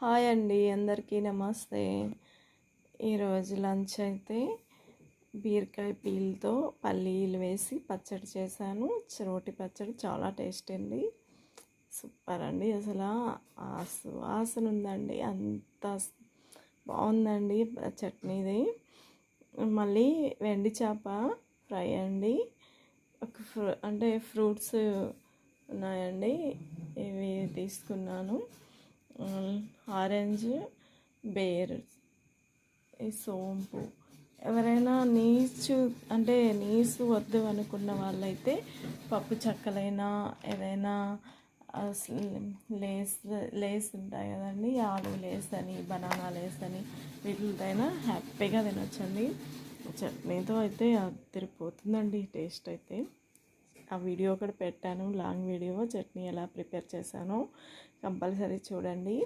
Hi అండి, అందరికీ నమస్తే. ఈరోజు లంచ్ అయితే బీరకాయ పీల్తో పల్లీలు వేసి పచ్చడి చేశాను. రోటి పచ్చడి చాలా టేస్ట్ అండి, సూపర్ అండి. అసలు వాసన ఉందండి, అంత బాగుందండి చట్నీది. మళ్ళీ వెండి చేప ఫ్రై అండి. అంటే ఫ్రూట్స్ ఉన్నాయండి, ఇవి తీసుకున్నాను. ఆరెంజ్, బేర్, ఈ సోంపు. ఎవరైనా నీసు వద్దు అనుకున్న వాళ్ళైతే పప్పు చెక్కలైనా ఏదైనా లేస్ లేస్ ఉంటాయి కదండి, ఆలు లేస్ అని, బనానా లేస్ అని, వీటితోనైనా హ్యాపీగా తినొచ్చండి. చట్నీతో అయితే అదిరిపోతుందండి టేస్ట్ అయితే. ఆ వీడియో కూడా పెట్టాను, లాంగ్ వీడియో, చట్నీ ఎలా ప్రిపేర్ చేశానో కంపల్సరీ చూడండి.